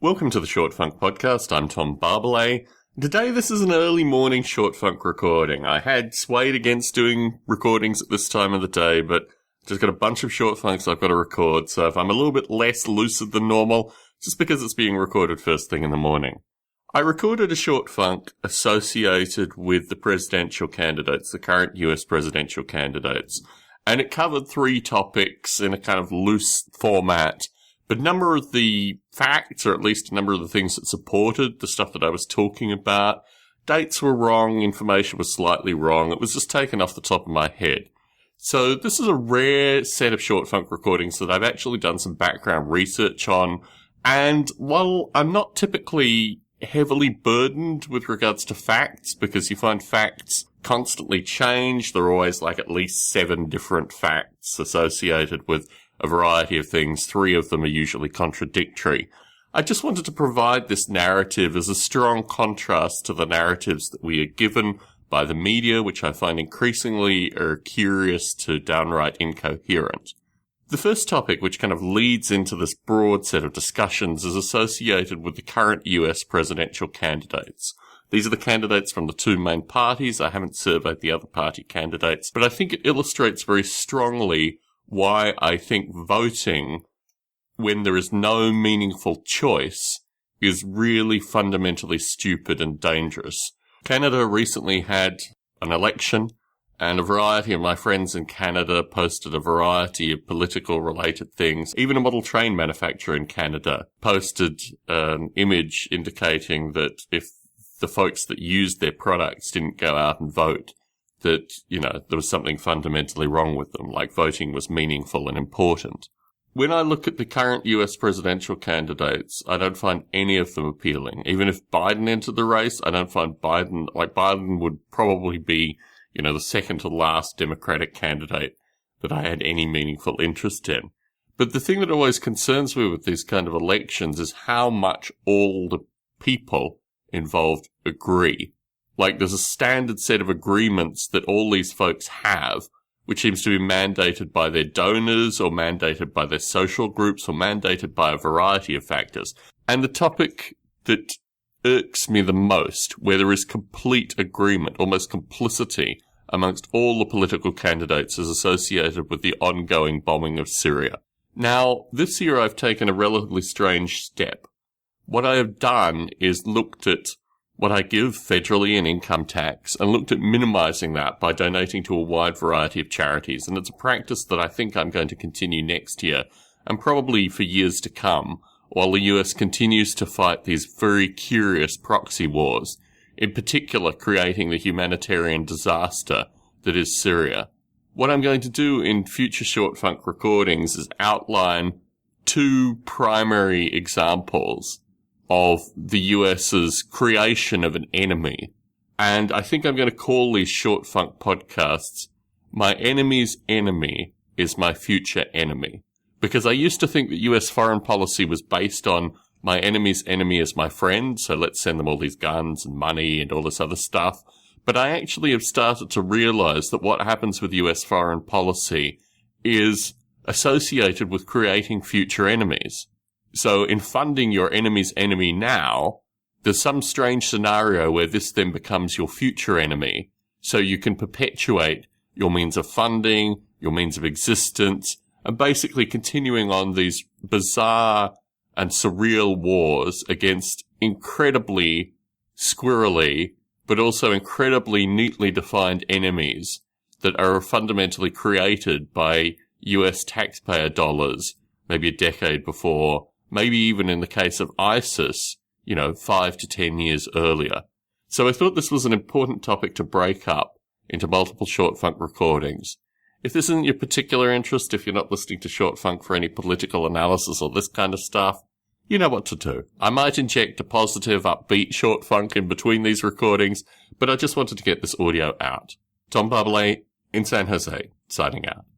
Welcome to the Short Funk Podcast. I'm Tom Barbalet. Today this is an early morning Short Funk recording. I had swayed against doing recordings at this time of the day, but just got a bunch of short funks I've got to record, so if I'm a little bit less lucid than normal, just because it's being recorded first thing in the morning. I recorded a short funk associated with the presidential candidates, the current US presidential candidates, and it covered three topics in a kind of loose format. But a number of the facts, or at least a number of the things that supported the stuff that I was talking about, dates were wrong, information was slightly wrong. It was just taken off the top of my head. So this is a rare set of short funk recordings that I've actually done some background research on. And while I'm not typically heavily burdened with regards to facts, because you find facts constantly change, there are always like at least 7 different facts associated with a variety of things. 3 of them are usually contradictory. I just wanted to provide this narrative as a strong contrast to the narratives that we are given by the media, which I find increasingly are curious to downright incoherent. The first topic, which kind of leads into this broad set of discussions, is associated with the current US presidential candidates. These are the candidates from the 2 main parties. I haven't surveyed the other party candidates, but I think it illustrates very strongly why I think voting, when there is no meaningful choice, is really fundamentally stupid and dangerous. Canada recently had an election, and a variety of my friends in Canada posted a variety of political related things. Even a model train manufacturer in Canada posted an image indicating that if the folks that used their products didn't go out and vote, that, there was something fundamentally wrong with them, like voting was meaningful and important. When I look at the current US presidential candidates, I don't find any of them appealing. Even if Biden entered the race, I don't find Biden would probably be, the second to last Democratic candidate that I had any meaningful interest in. But the thing that always concerns me with these kind of elections is how much all the people involved agree. Like, there's a standard set of agreements that all these folks have, which seems to be mandated by their donors or mandated by their social groups or mandated by a variety of factors. And the topic that irks me the most, where there is complete agreement, almost complicity amongst all the political candidates, is associated with the ongoing bombing of Syria. Now, this year I've taken a relatively strange step. What I have done is looked at what I give federally in income tax and looked at minimizing that by donating to a wide variety of charities. And it's a practice that I think I'm going to continue next year and probably for years to come, while the US continues to fight these very curious proxy wars, in particular creating the humanitarian disaster that is Syria. What I'm going to do in future short funk recordings is outline 2 primary examples of the US's creation of an enemy. And I think I'm going to call these short funk podcasts, My Enemy's Enemy is My Future Enemy. Because I used to think that US foreign policy was based on my enemy's enemy is my friend, so let's send them all these guns and money and all this other stuff. But I actually have started to realize that what happens with US foreign policy is associated with creating future enemies. So in funding your enemy's enemy now, there's some strange scenario where this then becomes your future enemy, so you can perpetuate your means of funding, your means of existence, and basically continuing on these bizarre and surreal wars against incredibly squirrely, but also incredibly neatly defined enemies that are fundamentally created by US taxpayer dollars maybe a decade before, maybe even in the case of ISIS, 5 to 10 years earlier. So I thought this was an important topic to break up into multiple short funk recordings. If this isn't your particular interest, if you're not listening to short funk for any political analysis or this kind of stuff, you know what to do. I might inject a positive, upbeat short funk in between these recordings, but I just wanted to get this audio out. Tom Barbalet in San Jose, signing out.